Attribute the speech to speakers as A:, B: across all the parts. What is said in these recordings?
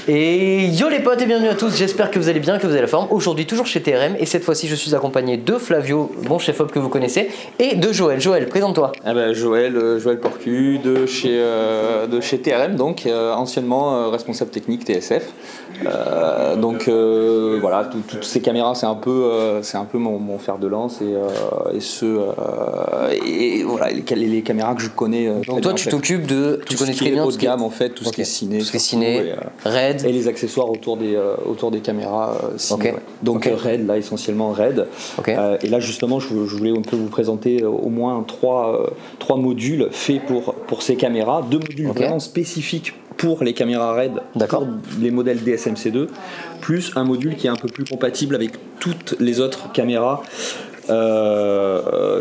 A: Et yo les potes et bienvenue à tous, j'espère que vous allez bien, que vous avez la forme. Aujourd'hui toujours chez TRM et cette fois-ci je suis accompagné de Flavio, bon chef-op que vous connaissez, et de Joël. Joël, présente-toi.
B: Joël Porcu de chez TRM, donc anciennement responsable technique TSF. Voilà, toutes ces caméras c'est un peu mon fer de lance et voilà les caméras que je connais.
A: Donc toi tu t'occupes de, tu connais très bien
B: haut de gamme en fait, tout ce qui est ciné,
A: RED
B: et les accessoires autour des caméras ciné.
A: Okay.
B: Ouais. Donc RED là essentiellement RED.
A: Okay.
B: Et là justement je voulais un peu vous présenter au moins trois modules faits pour ces caméras, 2 modules vraiment spécifiques pour les caméras RED, pour les modèles DSM-C2, plus un module qui est un peu plus compatible avec toutes les autres caméras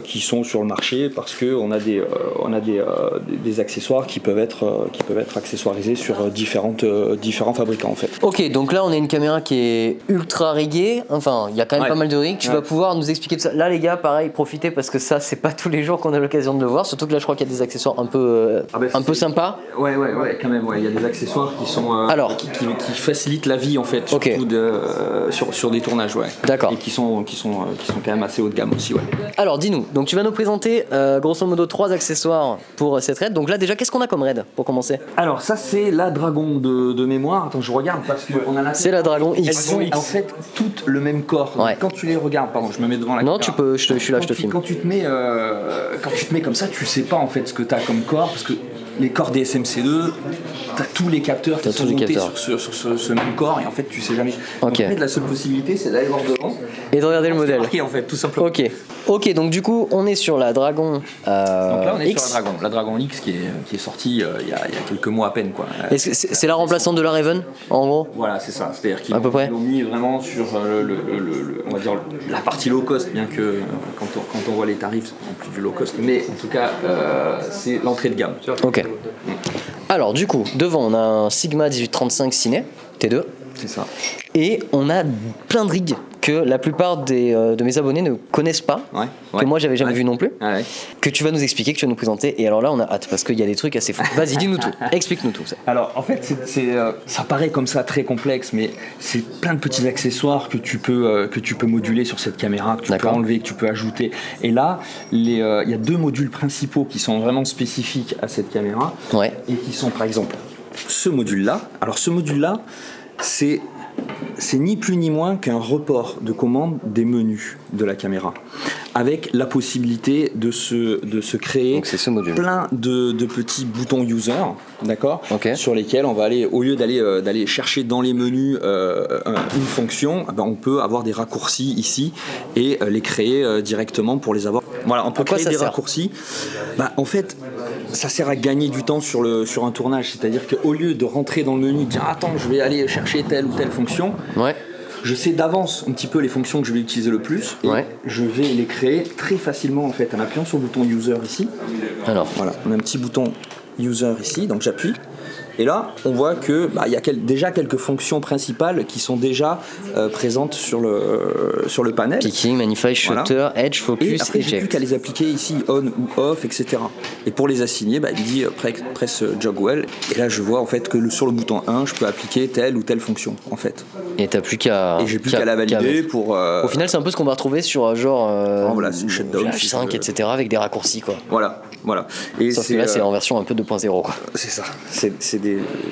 B: qui sont sur le marché, parce que on a des accessoires qui peuvent être accessoirisés sur différents fabricants en fait.
A: Ok, donc là on a une caméra qui est ultra riggée, enfin il y a quand même pas mal de rigs. Tu vas pouvoir nous expliquer tout ça. Là les gars, pareil, profitez parce que ça c'est pas tous les jours qu'on a l'occasion de le voir, surtout que là je crois qu'il y a des accessoires un peu sympas.
B: Ouais, quand même, il y a des accessoires qui sont qui facilitent la vie en fait, surtout sur des tournages,
A: D'accord.
B: Et qui sont quand même assez haut de gamme aussi,
A: Alors dis-nous, donc tu vas nous présenter grosso modo 3 accessoires pour cette RED. Donc là déjà, qu'est-ce qu'on a comme RED pour commencer?
B: Alors ça c'est la Dragon de mémoire. Attends, je regarde parce que on a la.
A: C'est la Dragon X.
B: Elles sont en fait toutes le même corps. Donc, quand tu les regardes, pardon, je me mets devant la caméra.
A: Non, tu peux, je suis là, je te filme.
B: Quand tu te mets comme ça, tu sais pas en fait ce que tu as comme corps, parce que les corps DSM-C2, t'as tous les capteurs qui sont montés sur ce même corps, et en fait tu sais jamais. Donc, en fait la seule possibilité c'est d'aller voir devant
A: et de regarder le modèle.
B: Marqué, en fait, tout simplement.
A: Ok, donc du coup on est sur la Dragon
B: donc là on est
A: X.
B: sur la Dragon X qui est sortie il y a quelques mois à peine, quoi.
A: C'est la remplaçante de la Raven en gros.
B: Voilà, c'est ça, c'est-à-dire qu'ils
A: à peu près
B: l'ont mis vraiment sur on va dire la partie low cost, bien que quand on voit les tarifs c'est pas non plus du low cost, mais en tout cas c'est l'entrée de gamme.
A: Ok. Alors du coup devant on a un Sigma 1835 Ciné T2.
B: C'est ça.
A: Et on a plein de rigs que la plupart de mes abonnés ne connaissent pas, que moi j'avais jamais vu non plus, que tu vas nous expliquer, que tu vas nous présenter. Et alors là on a hâte parce qu'il y a des trucs assez fous. Vas-y, dis-nous tout, explique-nous tout.
B: Alors en fait ça paraît comme ça très complexe, mais c'est plein de petits accessoires que tu peux moduler sur cette caméra, que tu peux enlever, que tu peux ajouter. Et là il y a 2 modules principaux qui sont vraiment spécifiques à cette caméra, et qui sont par exemple ce module-là. Alors ce module-là, c'est ni plus ni moins qu'un report de commande des menus de la caméra, avec la possibilité de se créer plein de petits boutons user, d'accord, sur lesquels on va aller, au lieu d'aller chercher dans les menus une fonction, on peut avoir des raccourcis ici et les créer directement pour les avoir. Voilà, on peut créer des raccourcis. En fait, ça sert à gagner du temps sur un tournage, c'est-à-dire qu'au lieu de rentrer dans le menu, dire attends, je vais aller chercher telle ou telle fonction, je sais d'avance un petit peu les fonctions que je vais utiliser le plus, et je vais les créer très facilement en fait en appuyant sur le bouton user ici. Alors voilà, on a un petit bouton user ici, donc j'appuie. Et là, on voit que y a déjà quelques fonctions principales qui sont déjà présentes sur le panel.
A: Picking, Magnify, Shutter, Edge, Focus,
B: et après, j'ai plus qu'à les appliquer ici, on ou off, etc. Et pour les assigner, il dit press Jogwell. Et là, je vois en fait que sur le bouton 1, je peux appliquer telle ou telle fonction, en fait.
A: Et t'as plus qu'à.
B: Et j'ai plus qu'à la valider pour.
A: Au final, c'est un peu ce qu'on va retrouver sur
B: c'est shutdown,
A: H5, etc. avec des raccourcis, quoi.
B: Voilà.
A: Et sauf que là, c'est en version un peu 2.0, quoi.
B: C'est ça.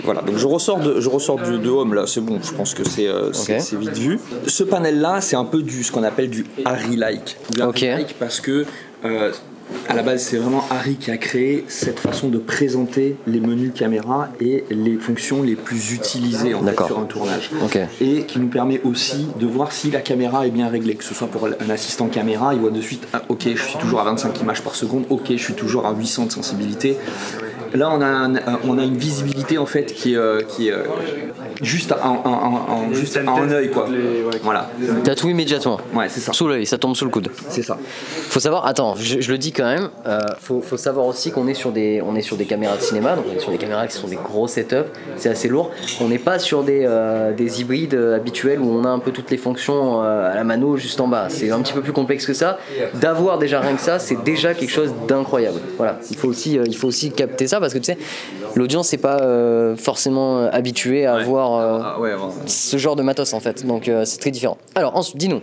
B: Voilà. Donc je ressors de Home là. C'est bon. Je pense que c'est vite vu. Ce panel là, c'est un peu ce qu'on appelle du Harry-like. Parce que à la base, c'est vraiment Harry qui a créé cette façon de présenter les menus caméra et les fonctions les plus utilisées en fait, sur un tournage. Et qui nous permet aussi de voir si la caméra est bien réglée. Que ce soit pour un assistant caméra, il voit de suite je suis toujours à 25 images par seconde, je suis toujours à 800 de sensibilité. Là, on a une visibilité en fait qui est juste en un œil, quoi. Voilà.
A: T'as tout immédiatement.
B: C'est ça.
A: Sous l'œil, ça tombe sous le coude.
B: C'est ça.
A: Faut savoir, attends, je le dis quand même, faut savoir aussi qu'on est sur des caméras de cinéma, donc on est sur des caméras qui sont des gros setups, c'est assez lourd. On n'est pas sur des hybrides habituels où on a un peu toutes les fonctions à la mano juste en bas. C'est un petit peu plus complexe que ça. D'avoir déjà rien que ça, c'est déjà quelque chose d'incroyable. Voilà, il faut aussi capter ça parce que tu sais, l'audience c'est pas forcément habituée à voir ce genre de matos en fait, donc c'est très différent. Alors ensuite, dis-nous.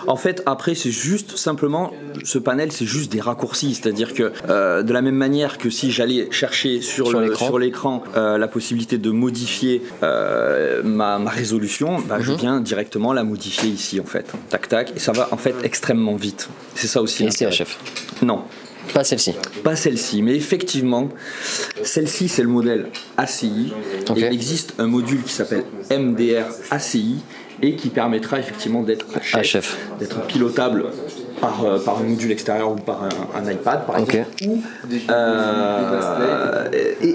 B: En fait, après, c'est juste simplement, ce panel, c'est juste des raccourcis. C'est-à-dire que de la même manière que si j'allais chercher sur l'écran la possibilité de modifier ma résolution, je viens directement la modifier ici, en fait. Tac, tac. Et ça va, en fait, extrêmement vite. C'est ça aussi.
A: Et c'est HF.
B: Non.
A: Pas celle-ci.
B: Pas celle-ci, mais effectivement, celle-ci, c'est le modèle ACI. Et il existe un module qui s'appelle MDR ACI et qui permettra effectivement d'être HF. D'être pilotable par un module extérieur ou par un iPad, par exemple.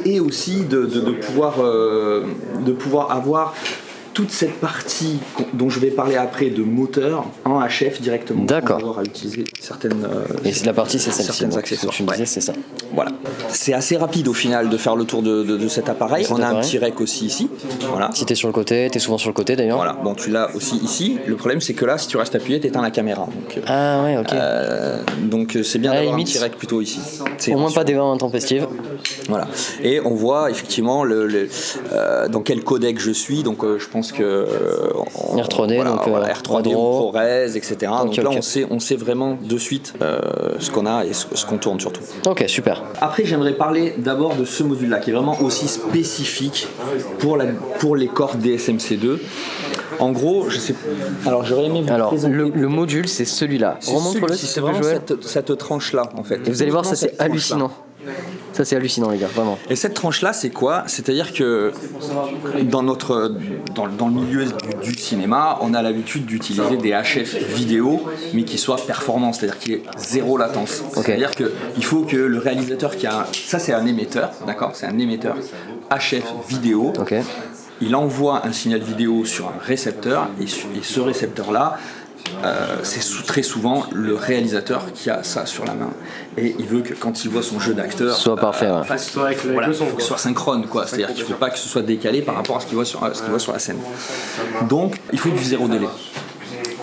B: Et aussi de pouvoir avoir toute cette partie dont je vais parler après de moteur en HF directement.
A: D'accord.
B: Pour avoir à utiliser certaines.
A: Et la partie c'est celle-ci.
B: Certains accessoires.
A: Ce que tu me disais, c'est ça.
B: Voilà. C'est assez rapide au final de faire le tour de cet appareil. On a un petit rec aussi ici. Voilà.
A: Si t'es sur le côté, t'es souvent sur le côté d'ailleurs.
B: Voilà. Bon, tu l'as aussi ici. Le problème c'est que là, si tu restes appuyé, t'éteins la caméra. Donc,
A: ah ouais, ok.
B: Donc c'est bien d'avoir un petit rec plutôt ici.
A: Au moins pas d'erreur intempestive.
B: Voilà. Et on voit effectivement dans quel codec je suis. Donc je pense que
A: R3D, donc
B: R3D ou ProRes, etc. Donc là,
A: okay.
B: on sait vraiment de suite ce qu'on a et ce qu'on tourne surtout.
A: Ok, super.
B: Après, j'aimerais parler d'abord de ce module-là, qui est vraiment aussi spécifique pour les cordes DSMC2. En gros, je sais. Alors, j'aurais aimé vous présenter.
A: Le module, c'est celui-là. Remontre-le si
B: c'est vraiment cette tranche-là, en fait.
A: Et vous allez voir, ça c'est hallucinant. Ça c'est hallucinant les gars, vraiment.
B: Et cette tranche-là, c'est quoi ? C'est-à-dire que dans le milieu du cinéma, on a l'habitude d'utiliser des HF vidéo, mais qui soient performants, c'est-à-dire qu'il y ait zéro latence. C'est-à-dire qu'il faut que le réalisateur qui a... Ça c'est un émetteur, d'accord ? C'est un émetteur HF vidéo. Il envoie un signal vidéo sur un récepteur, et ce récepteur-là, c'est très souvent le réalisateur qui a ça sur la main et il veut que quand il voit son jeu d'acteur
A: soit parfait,
B: il faut que ce soit synchrone, quoi. C'est-à-dire qu'il ne faut pas que ce soit décalé par rapport à ce qu'il voit sur la scène. Donc il faut du zéro délai.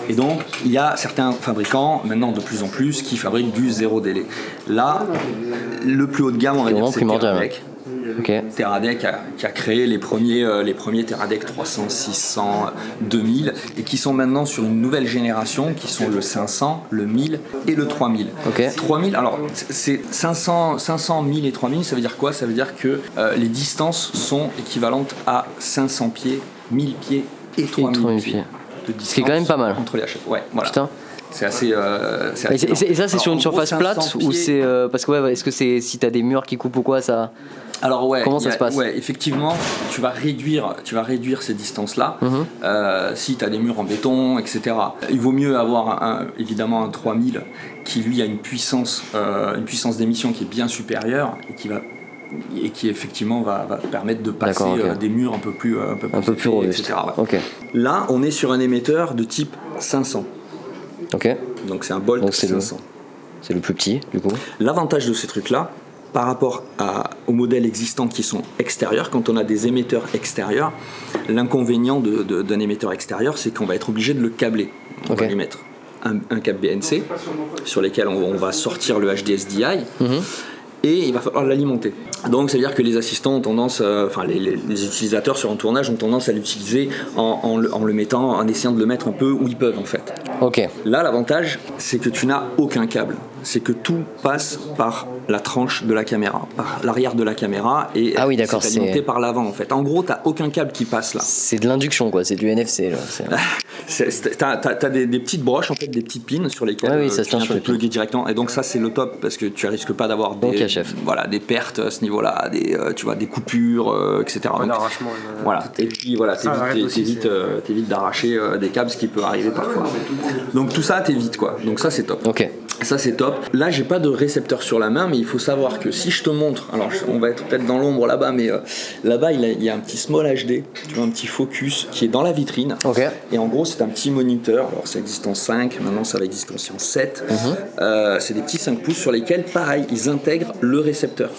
B: Et donc, il y a certains fabricants, maintenant de plus en plus, qui fabriquent du zéro délai. Là, le plus haut de gamme, on va dire, c'est Teradek. Teradek qui a créé les premiers Teradek 300, 600, 2000 et qui sont maintenant sur une nouvelle génération qui sont le 500, le 1000 et le 3000. 3000, alors c'est 500, 1000 et 3000, ça veut dire quoi ? Ça veut dire que les distances sont équivalentes à 500 pieds, 1000 pieds et 3000 pieds. De distance.
A: Ce qui est quand même pas mal.
B: Entre les HF, ouais, voilà.
A: Putain.
B: C'est assez.
A: Et ça, c'est sur une surface plate ou c'est parce que est-ce que c'est si t'as des murs qui coupent ou quoi ça?
B: Alors
A: comment ça se passe?
B: Ouais, effectivement, tu vas réduire ces distances-là. Si tu as des murs en béton, etc. Il vaut mieux avoir évidemment un 3000 qui lui a une puissance d'émission qui est bien supérieure et qui effectivement va permettre de passer des murs un peu plus
A: robustes,
B: etc. Là, on est sur un émetteur de type 500. Donc c'est un Bolt 500.
A: C'est le plus petit, du coup.
B: L'avantage de ces trucs-là, par rapport aux modèles existants qui sont extérieurs, quand on a des émetteurs extérieurs, l'inconvénient d'un émetteur extérieur, c'est qu'on va être obligé de le câbler. On va lui mettre un câble BNC sur lesquels on va sortir le HDSDI. Et il va falloir l'alimenter. Donc ça veut dire que les assistants ont tendance, les utilisateurs sur un tournage ont tendance à l'utiliser en essayant de le mettre un peu où ils peuvent en fait. Là l'avantage c'est que tu n'as aucun câble. C'est que tout passe par la tranche de la caméra, par l'arrière de la caméra et c'est alimenté par l'avant en fait. En gros, t'as aucun câble qui passe là.
A: C'est de l'induction quoi, c'est du NFC là.
B: T'as des petites broches en fait, des petites pins sur lesquelles
A: ça
B: tu viens te plugger directement. Et donc ça c'est le top parce que tu risques pas d'avoir des pertes à ce niveau-là, des coupures, etc. Et puis t'évites d'arracher des câbles, ce qui peut arriver parfois. Donc tout ça t'évites quoi. Donc ça c'est top. Ça c'est top. Là j'ai pas de récepteur sur la main, mais il faut savoir que si je te montre, alors on va être peut-être dans l'ombre là-bas, mais là-bas il y a un petit small HD, tu vois, un petit focus qui est dans la vitrine. Et en gros c'est un petit moniteur, alors c'est distance 5, maintenant ça va être distance 7. C'est des petits 5 pouces sur lesquels pareil ils intègrent le récepteur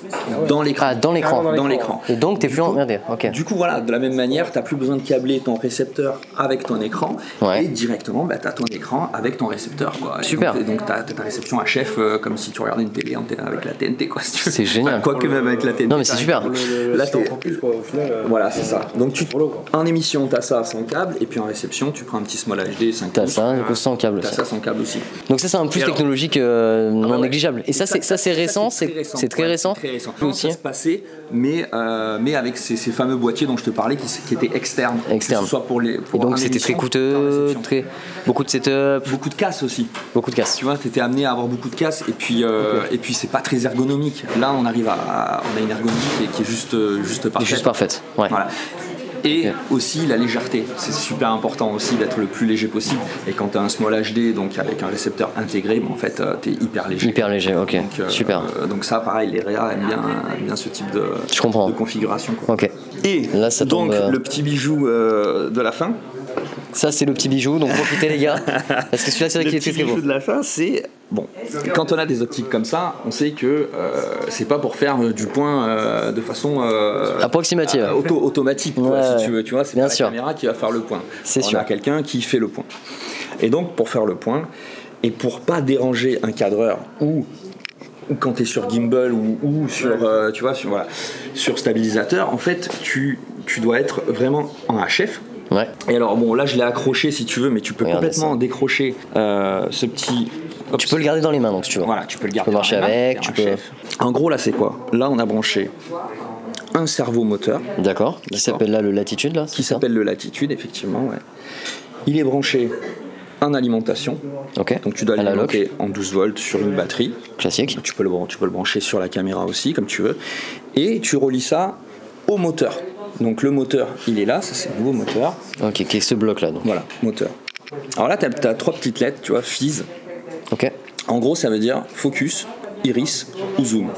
B: dans l'écran.
A: Dans l'écran. Et donc t'es plus emmerdé.
B: Du coup voilà, de la même manière t'as plus besoin de câbler ton récepteur avec ton écran et directement t'as ton écran avec ton récepteur quoi.
A: Super.
B: Et donc t'as réception HF comme si tu regardais une télé avec la TNT, quoi. Si tu veux.
A: C'est génial.
B: Enfin, quoique même avec la TNT.
A: Non mais c'est super.
B: Là, t'es...
C: en plus, quoi, au final.
B: Voilà, c'est ça. Donc en émission, t'as ça sans câble, et puis en réception, tu prends un petit Small HD 5
A: T'as ça, du coup sans câble
B: T'as
A: aussi.
B: ça sans câble aussi.
A: Donc ça c'est un plus technologique non négligeable. Et ça c'est récent, c'est très récent.
B: Très récent.
A: Aussi.
B: Ça se passait, mais avec ces fameux boîtiers dont je te parlais qui étaient externes.
A: Externe.
B: Que ce soit pour
A: Et donc c'était très coûteux, beaucoup de setup,
B: beaucoup de casse aussi.
A: beaucoup de casse.
B: Tu vois, t'étais amené à avoir beaucoup de casse, et puis c'est pas très ergonomique. Là, on a une ergonomie qui est juste parfaite.
A: Juste parfaite. Ouais.
B: Voilà. Et aussi la légèreté, c'est super important aussi d'être le plus léger possible. Et quand tu as un Small HD, donc avec un récepteur intégré, en fait, tu es hyper léger.
A: Hyper léger, ok,
B: donc,
A: super.
B: Donc ça, pareil, les Réa aiment bien ce type
A: Je comprends.
B: de configuration, quoi.
A: Ok.
B: Et
A: là, ça
B: donc
A: tombe,
B: le petit bijou de la fin.
A: Ça c'est le petit bijou, donc profitez les gars. Parce que celui-là c'est vrai qu'il est très très beau.
B: Le petit bijou de la fin, c'est... Bon, quand on a des optiques comme ça, on sait que c'est pas pour faire du point de façon...
A: approximative.
B: Automatique, quoi,
A: Ouais,
B: si tu veux. Tu vois, c'est
A: bien
B: pas
A: sûr.
B: la caméra qui va faire le point.
A: C'est
B: on
A: sûr.
B: a quelqu'un qui fait le point. Et donc, pour faire le point, et pour pas déranger un cadreur ou quand tu es sur gimbal ou sur, tu vois, sur stabilisateur, en fait, tu dois être vraiment en HF.
A: Ouais.
B: Et alors, bon, là, je l'ai accroché si tu veux, mais tu peux
A: Regardez
B: complètement
A: ça.
B: décrocher ce petit...
A: Tu peux le garder dans les mains donc si tu veux.
B: Voilà, tu peux le
A: Tu
B: garder.
A: peux marcher
B: dans les mains,
A: avec,
B: t'es
A: tu
B: en
A: peux.
B: HF. En gros, là, c'est quoi? Là, on a branché un servo moteur.
A: D'accord. Qui s'appelle là le latitude là.
B: Qui s'appelle le Latitude, effectivement, ouais. Il est branché en alimentation.
A: Ok.
B: Donc tu dois
A: À la
B: l'alimenter en 12 volts sur une batterie.
A: Classique.
B: Tu peux le brancher sur la caméra aussi, comme tu veux. Et tu relis ça au moteur. Donc le moteur, il est là, ça c'est le nouveau moteur.
A: Ok, qui est ce bloc là donc.
B: Voilà, moteur. Alors là, tu as 3 petites lettres, tu vois, FIS.
A: Ok.
B: En gros, ça veut dire focus, iris ou zoom.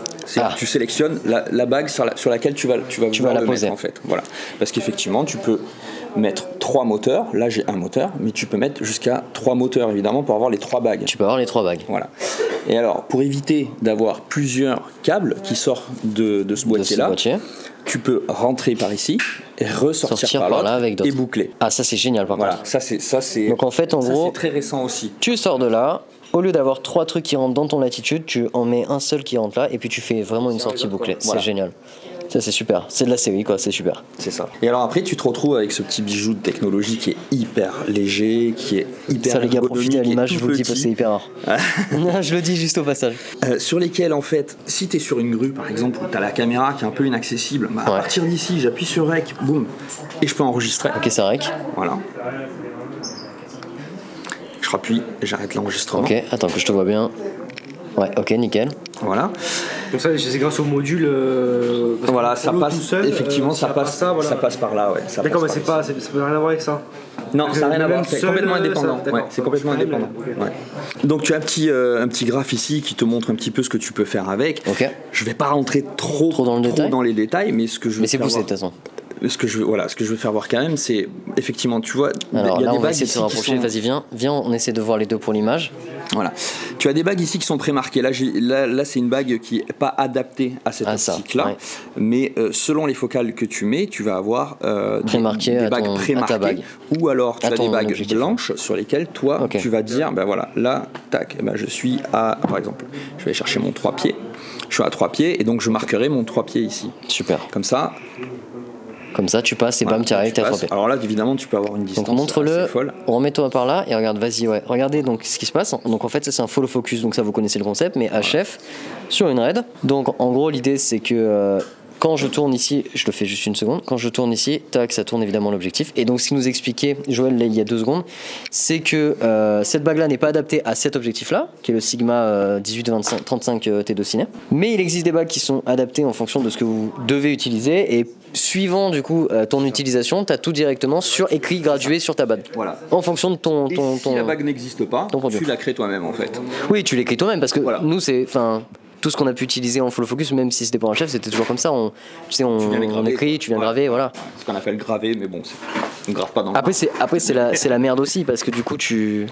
B: Tu sélectionnes la bague sur laquelle tu vas
A: vas la
B: le
A: poser.
B: mettre, en fait. Voilà. Parce qu'effectivement, tu peux mettre 3 moteurs. Là, j'ai un moteur, mais tu peux mettre jusqu'à 3 moteurs, évidemment, pour avoir les 3 bagues.
A: Tu peux avoir les 3 bagues.
B: Voilà. Et alors, pour éviter d'avoir plusieurs câbles qui sortent de ce boîtier-là, tu peux rentrer par ici et ressortir par là
A: avec d'autres.
B: Et boucler.
A: Ah, ça c'est génial par
B: Voilà,
A: contre.
B: ça c'est.
A: Donc en fait, en gros,
B: c'est très récent aussi.
A: tu sors de là. Au lieu d'avoir 3 trucs qui rentrent dans ton latitude, tu en mets un seul qui rentre là et puis tu fais vraiment une sortie bouclée.
B: Voilà.
A: C'est génial. Ça c'est super. C'est de la série quoi, c'est super.
B: C'est ça. Et alors après, tu te retrouves avec ce petit bijou de technologie qui est hyper léger, qui est hyper
A: Ça les gars,
B: ergonomique
A: profitez à l'image,
B: et
A: je
B: tout
A: vous le dis parce que
B: petit.
A: c'est hyper rare. Je le dis juste au passage.
B: Sur lesquels en fait, si tu es sur une grue par exemple, où tu as la caméra qui est un peu inaccessible, à partir d'ici, j'appuie sur Rec, boum, et je peux enregistrer.
A: Ok, c'est rec.
B: Voilà. Je rappuie et j'arrête l'enregistrement.
A: Ok, attends que je te vois bien. Ouais, ok, nickel.
B: Voilà.
C: Donc ça, c'est grâce au module.
B: Voilà, ça passe.
C: Tout seul,
B: effectivement, ça passe.
C: voilà.
B: Ça passe par là, ouais. Ça
C: D'accord, mais
B: passe
C: c'est
B: par
C: pas,
B: ici.
C: ça n'a rien à voir avec ça.
B: Non, ça n'a rien à voir. C'est
C: seul,
B: complètement indépendant.
C: d'accord.
B: Ouais, c'est complètement
C: Quand même,
B: indépendant.
C: ok.
B: Ouais. Donc tu as un petit graphe ici qui te montre un petit peu ce que tu peux faire avec.
A: Ok.
B: Je vais pas rentrer trop dans les détails, mais ce que je veux
A: Mais c'est
B: faire
A: poussé de
B: voir-
A: toute façon.
B: ce que je veux faire voir quand même, c'est effectivement, tu vois,
A: Alors
B: il y a
A: là,
B: des
A: on va
B: bagues
A: essayer de
B: ici
A: se
B: qui
A: rapprocher.
B: sont-
A: Vas-y, viens, on essaie de voir les deux pour l'image.
B: Voilà. Tu as des bagues ici qui sont pré-marquées. Là, c'est une bague qui n'est pas adaptée à cette
A: Ah, ça,
B: optique-là.
A: ouais.
B: Mais selon les focales que tu mets, tu vas avoir
A: Pré-marquées
B: des
A: à
B: bagues
A: ton- à ta
B: pré-marquées.
A: bague.
B: Ou alors, tu
A: À
B: as des
A: ton
B: bagues
A: objectif.
B: blanches sur lesquelles, toi,
A: Ok.
B: tu vas dire, ben voilà, là, tac, ben je suis à, par exemple, je vais chercher mon 3 pieds. Je suis à 3 pieds et donc je marquerai mon 3 pieds ici.
A: Super.
B: Comme ça,
A: Comme ça, tu passes et bam, tu arrives, t'es
B: passes.
A: attrapé.
B: Alors là, évidemment, tu peux avoir une distance
A: Donc montre-le,
B: assez folle.
A: remets-toi par là et regarde, vas-y, ouais. Regardez donc ce qui se passe. Donc en fait, ça c'est un follow focus, donc ça vous connaissez le concept, mais HF sur une RED. Donc en gros, l'idée c'est que quand je tourne ici, je le fais juste une seconde, quand je tourne ici, tac, ça tourne évidemment l'objectif. Et donc ce qu'il nous expliquait Joël là, il y a 2 secondes, c'est que cette bague là n'est pas adaptée à cet objectif là, qui est le Sigma 18-35 T2 Ciné. Mais il existe des bagues qui sont adaptées en fonction de ce que vous devez utiliser et suivant du coup ton utilisation, tu as tout directement écrit gradué sur ta bague.
B: Voilà.
A: En fonction de ton.
B: Et si la bague n'existe pas,
A: ton conduit.
B: tu la crées toi-même en fait.
A: Oui, tu l'écris toi-même parce que
B: Voilà.
A: nous, c'est. Enfin, tout ce qu'on a pu utiliser en follow focus, même si c'était pas un chef, c'était toujours comme ça. On
B: viens les
A: on
B: graver,
A: écrit,
B: quoi.
A: tu viens
B: Ouais.
A: graver, voilà.
B: Ce qu'on appelle graver, mais bon, on grave pas dans le
A: Après, c'est la merde aussi parce que du coup, tu.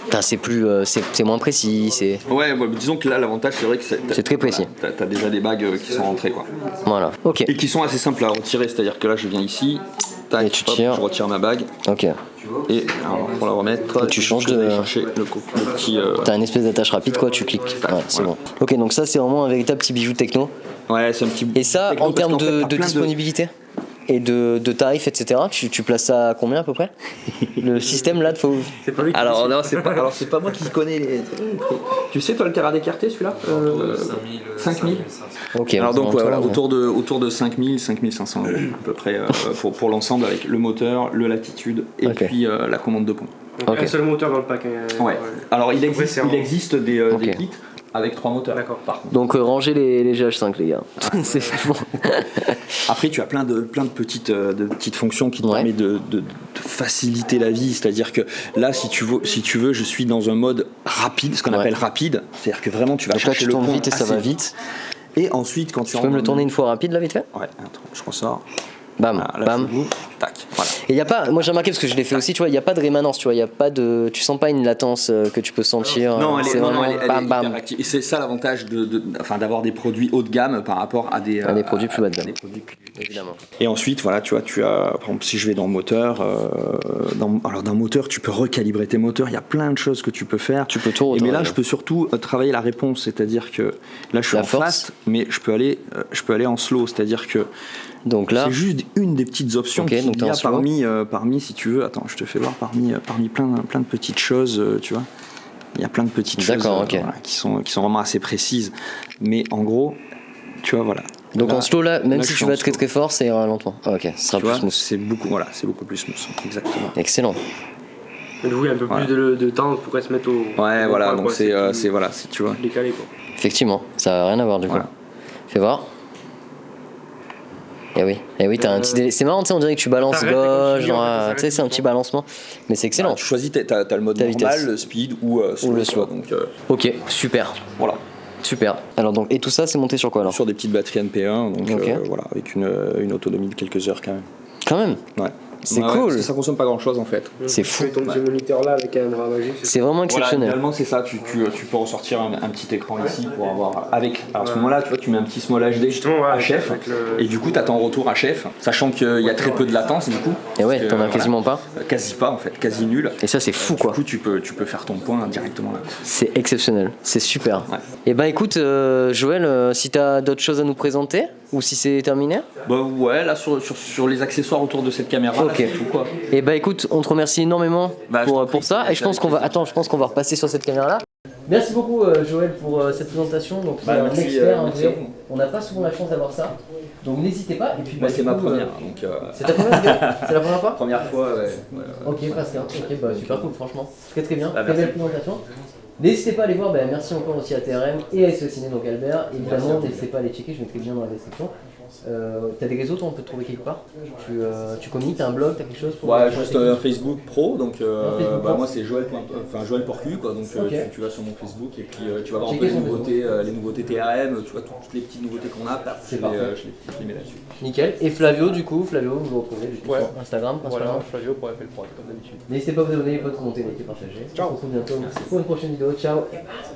A: Putain, c'est plus. C'est moins précis, c'est.
B: Ouais, disons que là, l'avantage, c'est vrai que
A: C'est très précis.
B: T'as déjà des bagues qui sont rentrées, quoi.
A: Voilà. Ok.
B: Et qui sont assez simples à retirer, c'est-à-dire que là, je viens ici, tac,
A: Et tu
B: hop,
A: tires.
B: je retire ma bague.
A: Ok.
B: Et alors, pour la remettre,
A: Tu changes
B: je vais
A: de-
B: chercher le petit.
A: T'as une espèce d'attache rapide quoi, tu cliques. Ouais, c'est
B: voilà.
A: bon. Ok, donc ça c'est vraiment un véritable petit bijou techno.
B: Ouais, c'est un petit.
A: Et ça,
B: techno,
A: en
B: parce
A: termes
B: qu'en fait,
A: de
B: t'as plein
A: disponibilité et de tarifs, etc., tu places ça à combien à peu près? Le système là, faut.
C: C'est pas lui qui
B: Alors,
C: décide.
B: non, c'est pas moi qui connais les. Tu sais, toi, le terrain d'écarté celui-là 5000.
A: Ok.
B: Alors, donc,
A: bon,
B: voilà,
A: toi,
B: autour de 5000, 5500 euros à peu près pour l'ensemble avec le moteur, le latitude et
A: Ok.
B: puis la commande de pompe.
C: Donc,
A: Ok.
C: un seul moteur dans le pack. Hein.
B: Ouais. Alors, il
C: Ouais, c'est un-
B: existe des
A: Ok.
B: kits avec 3 moteurs.
C: D'accord.
B: Par contre.
A: Donc rangez les GH5 les gars. C'est bon.
B: Après, tu as plein de petites fonctions qui te
A: Ouais.
B: permettent de faciliter la vie. C'est-à-dire que là, si tu veux, je suis dans un mode rapide, ce qu'on
A: Ouais.
B: appelle rapide. C'est-à-dire que vraiment, tu vas
A: Donc là
B: chercher
A: tu
B: le
A: tournes
B: point
A: vite et ça
B: assez
A: va vite.
B: Et ensuite, quand tu
A: Tu peux me le tourner une fois rapide là vite fait?
B: Ouais, attends, je ressors.
A: Bam,
B: Voilà, là,
A: bam.
B: je bouge. Tac, voilà.
A: Et y a pas, moi j'ai remarqué parce que je l'ai fait aussi, tu vois, il y a pas de rémanence, tu vois, y a pas de, tu sens pas une latence que tu peux sentir.
B: Non, elle est,
A: c'est
B: non, non,
A: vraiment
B: elle est
A: bam bam.
B: hyper active. Et c'est ça l'avantage d'avoir des produits haut de gamme par rapport à des,
A: À des produits plus bas de gamme.
B: des produits plus-
A: Évidemment.
B: Et ensuite, voilà, tu as, par exemple, si je vais dans le moteur, alors dans le moteur, tu peux recalibrer tes moteurs, il y a plein de choses que tu peux faire.
A: Tu peux tout
B: Mais là,
A: retravailler.
B: je peux surtout travailler la réponse, c'est-à-dire que là, je suis
A: La
B: en
A: force.
B: fast, mais je peux aller en slow, c'est-à-dire que
A: Donc là,
B: c'est juste une des petites options
A: Ok,
B: qu'il
A: donc t'es
B: y
A: en
B: a
A: slow.
B: parmi, si tu veux, attends, je te fais voir, parmi plein de petites choses, tu vois. Il y a plein de petites choses
A: D'accord, ok.
B: voilà, qui sont vraiment assez précises. Mais en gros, tu vois, voilà.
A: donc
B: Là-
A: en slow là, même
B: là,
A: si
B: je
A: tu
B: suis
A: vas
B: en
A: très
B: slow.
A: très fort, c'est lentement. Ah, ok, ce sera
B: Tu
A: plus
B: vois,
A: smooth.
B: c'est beaucoup plus smooth, exactement.
A: Excellent.
C: Mais du coup, il y a un peu
B: Voilà.
C: plus de temps pour se mettre au.
B: Ouais,
C: au
B: voilà,
C: point,
B: donc
C: quoi.
B: c'est voilà, tu vois.
C: décalé quoi.
A: Effectivement, ça n'a rien à voir du coup.
B: Voilà.
A: Fais voir. Eh oui, t'as un petit délai. C'est marrant, tu sais, on dirait que tu balances
C: T'arrêtes et quand tu
A: gauche,
C: finis, en fait,
A: droit,
C: ça
A: tu sais, c'est un
C: s'arrête
A: petit
C: tout le temps.
A: balancement. Mais c'est excellent.
B: Tu choisis, t'as le mode
A: Ta
B: normal,
A: vitesse.
B: le speed ou slow,
A: le
B: tu vois,
A: slow.
B: donc
A: Ok, super.
B: voilà.
A: Super. Alors donc, et tout ça, c'est monté sur quoi alors?
B: Sur des petites batteries NP1, donc
A: Ok.
B: voilà, avec une autonomie de quelques heures quand même.
A: Quand même,
B: Ouais.
A: C'est
B: Ouais,
A: cool.
B: parce que ça consomme pas grand chose en fait.
A: C'est
C: Tu
A: fou.
C: fais ton petit moniteur là avec un bras magique.
A: C'est vraiment
B: Voilà,
A: exceptionnel.
B: idéalement c'est ça, tu peux ressortir un petit écran ici pour avoir avec. Alors à ce moment-là, tu vois, tu mets un petit Small HD
C: Justement, ouais,
B: HF
C: avec le-
B: et du coup tu as ton retour HF, sachant qu'il y a très peu de latence du coup.
A: Et ouais,
B: Parce que,
A: t'en as
B: voilà,
A: quasiment pas.
B: Quasi pas en fait, quasi nul.
A: Et ça, c'est fou quoi.
B: Du coup tu peux faire ton point directement là.
A: C'est exceptionnel. C'est super.
B: Ouais.
A: Et bah écoute, Joël, si t'as d'autres choses à nous présenter ou si c'est terminé.
B: Bah ouais, là sur les accessoires autour de cette caméra, là,
A: Ok.
B: c'est tout quoi.
A: Et bah écoute, on te remercie énormément
B: Bah, je t'en
A: pour
B: prie.
A: ça. Et je pense qu'on va, attends, je pense qu'on va repasser sur cette caméra là. Merci beaucoup Joël pour cette présentation. Donc
B: Bah,
A: tu es un
B: merci,
A: expert en
B: merci à
A: vrai.
B: vous.
A: On n'a pas souvent la chance d'avoir ça. Donc n'hésitez pas. Et puis bah,
B: Moi c'est
A: du
B: ma
A: coup,
B: première, donc
A: C'est ta première vidéo C'est la première fois?
B: première fois, ouais.
A: Ok, presque. Hein. Ok, bah super cool, franchement. Très très bien.
B: Bah,
A: très
B: merci.
A: belle présentation. N'hésitez pas à aller voir, bah, merci encore aussi à TRM et à SE Ciné, donc Albert. Évidemment, n'hésitez pas à les checker, je mettrai le lien dans la description. T'as des réseaux, toi, on peut te trouver quelque part? Tu communiques, t'as un blog, t'as quelque chose pour
B: Ouais,
A: pour
B: juste
A: la
B: un Facebook pro, donc
A: Facebook pro.
B: moi c'est Joël Porcu, quoi, donc
A: Ok.
B: tu vas sur mon Facebook et puis tu vas voir un
A: Checker
B: peu
A: son
B: les nouveautés TRM, tu vois toutes les petites nouveautés qu'on a, paf,
A: C'est
B: je
A: parfait.
B: les mets là-dessus.
A: Nickel. Et Flavio, du coup, vous le retrouvez du coup,
C: Ouais.
A: sur Instagram, principalement.
C: Voilà, Flavio pour FL Prod comme d'habitude.
A: N'hésitez pas à vous abonner, les potes, commenter, liker, partager.
C: Ciao.
A: On se retrouve bientôt pour une prochaine vidéo. Ciao. Et basta.